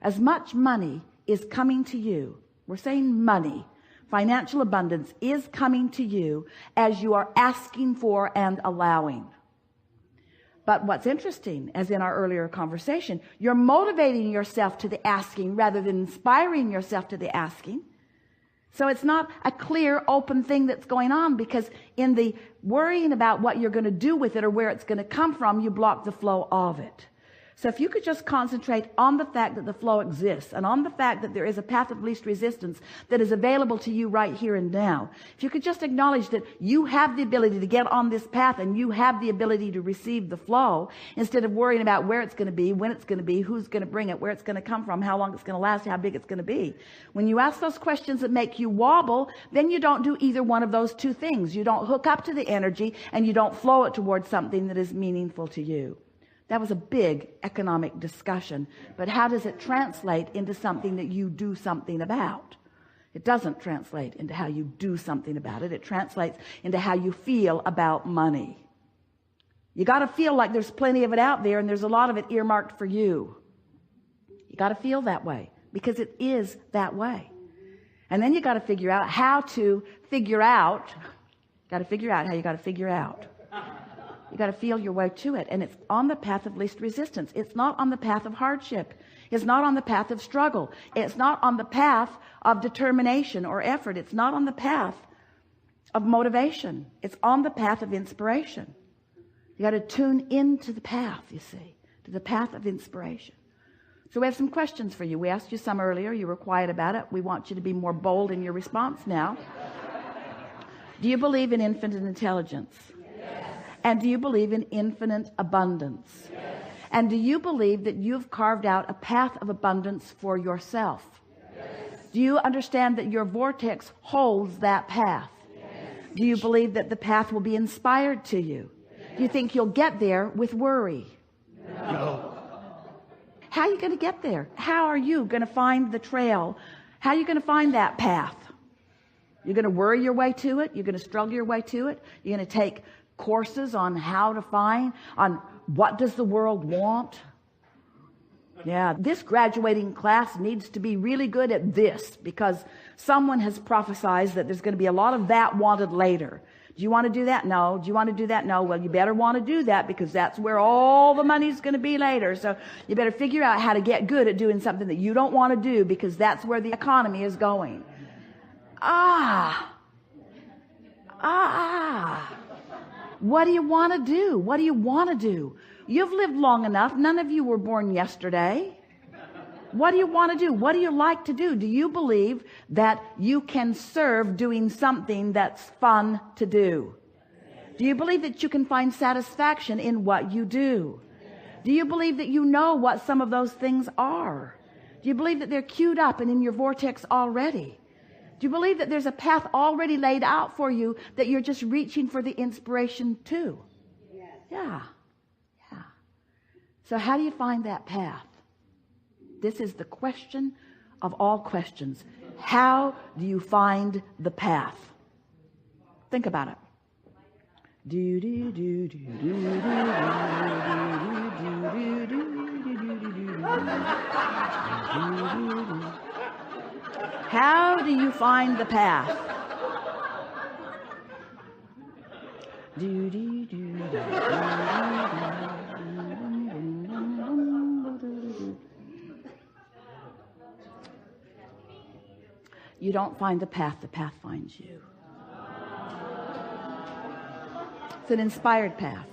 as much money is coming to you, we're saying money, financial abundance is coming to you as you are asking for and allowing. But what's interesting, as in our earlier conversation, you're motivating yourself to the asking rather than inspiring yourself to the asking. So it's not a clear, open thing that's going on, because in the worrying about what you're going to do with it or where it's going to come from, you block the flow of it. So if you could just concentrate on the fact that the flow exists and on the fact that there is a path of least resistance that is available to you right here and now. If you could just acknowledge that you have the ability to get on this path and you have the ability to receive the flow, instead of worrying about where it's going to be, when it's going to be, who's going to bring it, where it's going to come from, how long it's going to last, how big it's going to be. When you ask those questions that make you wobble, then you don't do either one of those two things. You don't hook up to the energy and you don't flow it towards something that is meaningful to you. That was a big economic discussion, but how does it translate into something that you do something about? It doesn't translate into how you do something about it. It translates into how you feel about money. You got to feel like there's plenty of it out there and there's a lot of it earmarked for you. You got to feel that way because it is that way. And then you got to figure out how to figure out, how you got to figure out. You got to feel your way to it. And it's on the path of least resistance. It's not on the path of hardship. It's not on the path of struggle. It's not on the path of determination or effort. It's not on the path of motivation. It's on the path of inspiration. You got to tune into the path, you see, to the path of inspiration. So we have some questions for you. We asked you some earlier. You were quiet about it. We want you to be more bold in your response now. Do you believe in infinite intelligence? And do you believe in infinite abundance? Yes. And do you believe that you've carved out a path of abundance for yourself? Yes. Do you understand that your vortex holds that path? Yes. Do you believe that the path will be inspired to you? Yes. Do you think you'll get there with worry? No. How are you going to get there? How are you going to find the trail? How are you going to find that path? You're going to worry your way to it? You're going to struggle your way to it? You're going to take courses on how to find, on what does the world want? Yeah, this graduating class needs to be really good at this because someone has prophesied that there's going to be a lot of that wanted later. Do you want to do that? No. Do you want to do that? No. Well, you better want to do that because that's where all the money's going to be later. So you better figure out how to get good at doing something that you don't want to do because that's where the economy is going. What do you want to do? What do you want to do? You've lived long enough. None of you were born yesterday. What do you want to do? What do you like to do? Do you believe that you can serve doing something that's fun to do? Do you believe that you can find satisfaction in what you do? Do you believe that you know what some of those things are? Do you believe that they're queued up and in your vortex already? Do you believe that there's a path already laid out for you that you're just reaching for the inspiration to? Yes. Yeah. So how do you find that path? This is the question of all questions. How do you find the path? Think about it. Do do do do do do do do do do. How do you find the path? Do, do, do, do, do, do. You don't find the path finds you. It's an inspired path.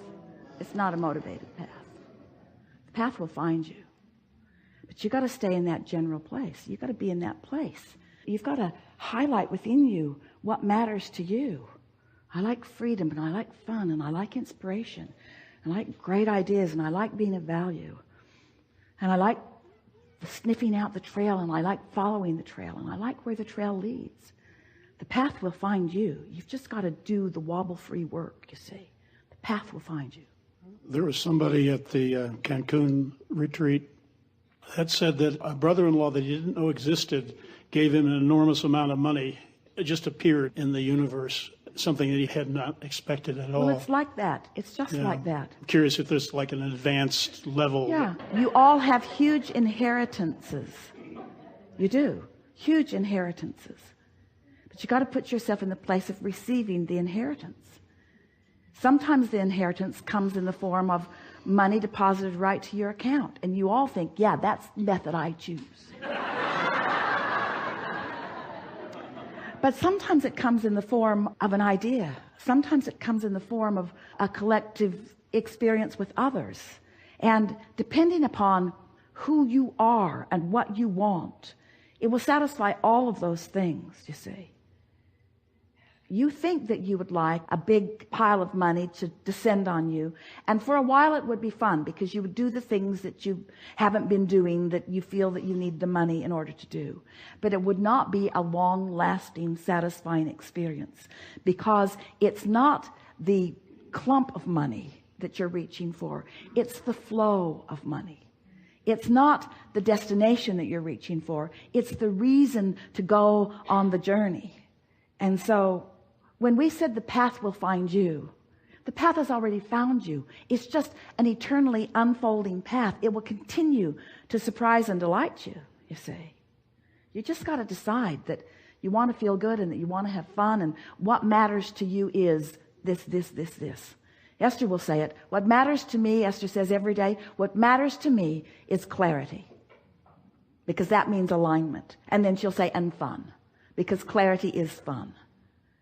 It's not a motivated path. The path will find you. But you got to stay in that general place. You got to be in that place. You've got to highlight within you what matters to you. I like freedom, and I like fun, and I like inspiration. I like great ideas, and I like being of value. And I like sniffing out the trail, and I like following the trail, and I like where the trail leads. The path will find you. You've just got to do the wobble-free work, you see. The path will find you. There was somebody at the Cancun retreat that said that a brother-in-law that he didn't know existed gave him an enormous amount of money. It just appeared in the universe. something that he had not expected at all. Well, it's like that. It's just like that. I'm curious if there's like an advanced level. Yeah. You all have huge inheritances. You do. Huge inheritances. But you got to put yourself in the place of receiving the inheritance. Sometimes the inheritance comes in the form of money deposited right to your account. And you all think, yeah, that's the method I choose. But sometimes it comes in the form of an idea. Sometimes it comes in the form of a collective experience with others. And depending upon who you are and what you want, it will satisfy all of those things, you see. You think that you would like a big pile of money to descend on you. And for a while it would be fun because you would do the things that you haven't been doing that you feel that you need the money in order to do. But it would not be a long-lasting, satisfying experience because it's not the clump of money that you're reaching for. It's the flow of money. It's not the destination that you're reaching for. It's the reason to go on the journey. And so when we said the path will find you, the path has already found you. It's just an eternally unfolding path. It will continue to surprise and delight you, you see. You just got to decide that you want to feel good and that you want to have fun, and what matters to you is this. Esther will say it. What matters to me, Esther says every day, what matters to me is clarity. Because that means alignment. And then she'll say, and fun. Because clarity is fun.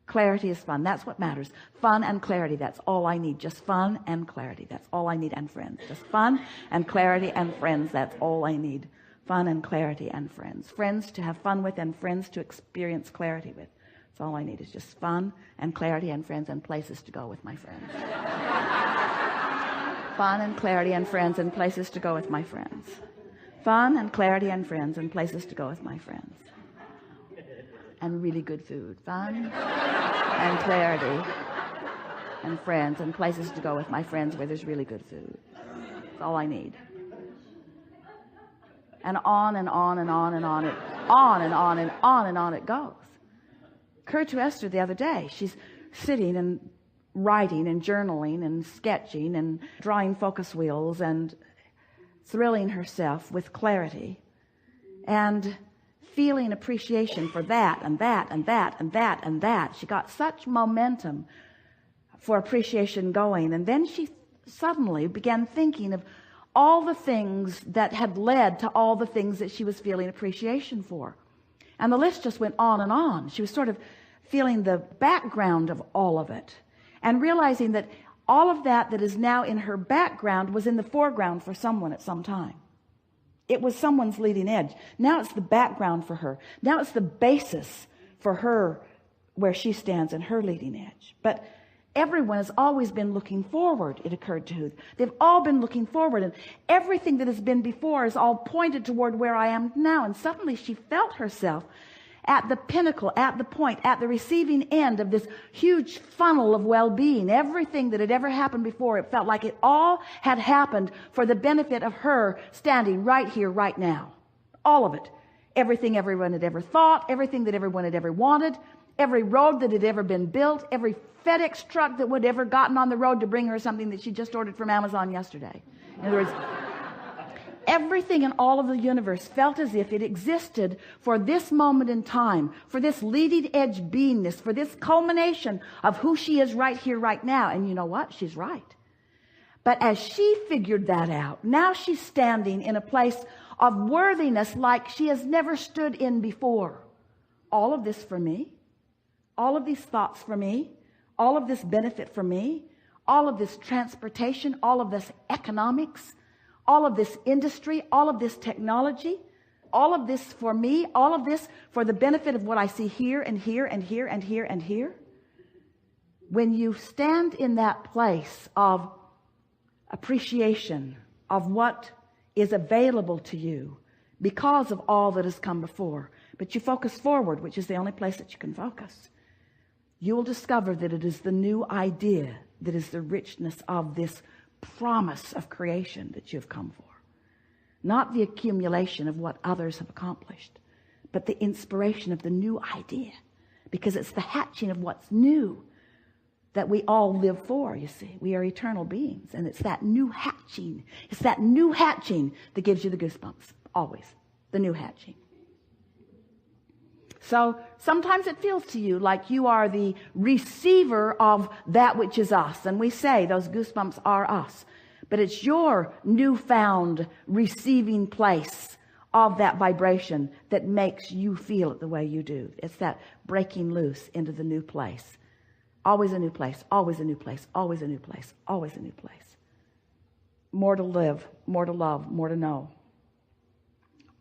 Clarity is fun. That's what matters. Fun and clarity. That's all I need. Just fun and clarity. That's all I need. And friends. Just fun and clarity and friends. That's all I need. Fun and clarity and friends. Friends to have fun with and friends to experience clarity with. That's all I need is just fun and clarity and friends and places to go with my friends. Fun and clarity and friends and places to go with my friends. Fun and clarity and friends and places to go with my friends. And really good food. Fun and clarity and friends and places to go with my friends where there's really good food. That's all I need. And on and on and on and on it goes. Occurred to Esther the other day. She's sitting and writing and journaling and sketching and drawing focus wheels and thrilling herself with clarity and feeling appreciation for that and that and that and that and that. She got such momentum for appreciation going, and then she suddenly began thinking of all the things that had led to all the things that she was feeling appreciation for. And the list just went on and on. She was sort of feeling the background of all of it and realizing that all of that is now in her background was in the foreground for someone at some time. It was someone's leading edge. Now it's the background for her. Now it's the basis for her where she stands in her leading edge. But everyone has always been looking forward, it occurred to her. They've all been looking forward, and everything that has been before is all pointed toward where I am now. And suddenly she felt herself at the pinnacle, at the point, at the receiving end of this huge funnel of well-being. Everything that had ever happened before, it felt like it all had happened for the benefit of her standing right here, right now. All of it. Everything everyone had ever thought, everything that everyone had ever wanted, every road that had ever been built, every FedEx truck that would ever gotten on the road to bring her something that she just ordered from Amazon yesterday. In other words, everything in all of the universe felt as if it existed for this moment in time, for this leading edge beingness, for this culmination of who she is right here, right now. And you know what? She's right. But as she figured that out, now she's standing in a place of worthiness like she has never stood in before. All of this for me, all of these thoughts for me, all of this benefit for me, all of this transportation, all of this economics, all of this industry, all of this technology, all of this for me, all of this for the benefit of what I see here and here and here and here and here. When you stand in that place of appreciation of what is available to you because of all that has come before, but you focus forward, which is the only place that you can focus, you will discover that it is the new idea that is the richness of this promise of creation that you've come for. Not the accumulation of what others have accomplished, but the inspiration of the new idea, because it's the hatching of what's new that we all live for. You see, we are eternal beings, and it's that new hatching. It's that new hatching that gives you the goosebumps. Always the new hatching. So sometimes it feels to you like you are the receiver of that which is us, and we say those goosebumps are us, but it's your newfound receiving place of that vibration that makes you feel it the way you do. It's that breaking loose into the new place. Always a new place, always a new place, always a new place, always a new place. More to live, more to love, more to know,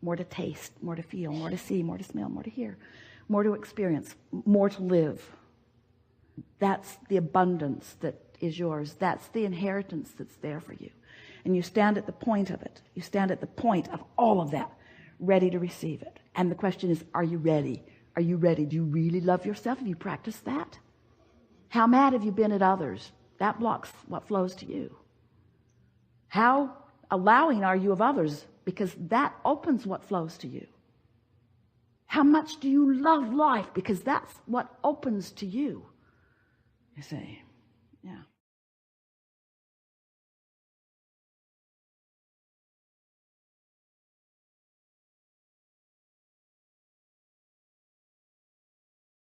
more to taste, more to feel, more to see, more to smell, more to hear, more to experience, more to live. That's the abundance that is yours. That's the inheritance that's there for you. And you stand at the point of it. You stand at the point of all of that, ready to receive it. And the question is, are you ready? Are you ready? Do you really love yourself? Have you practiced that? How mad have you been at others? That blocks what flows to you. How allowing are you of others? Because that opens what flows to you. How much do you love life? Because that's what opens to you. You see, yeah.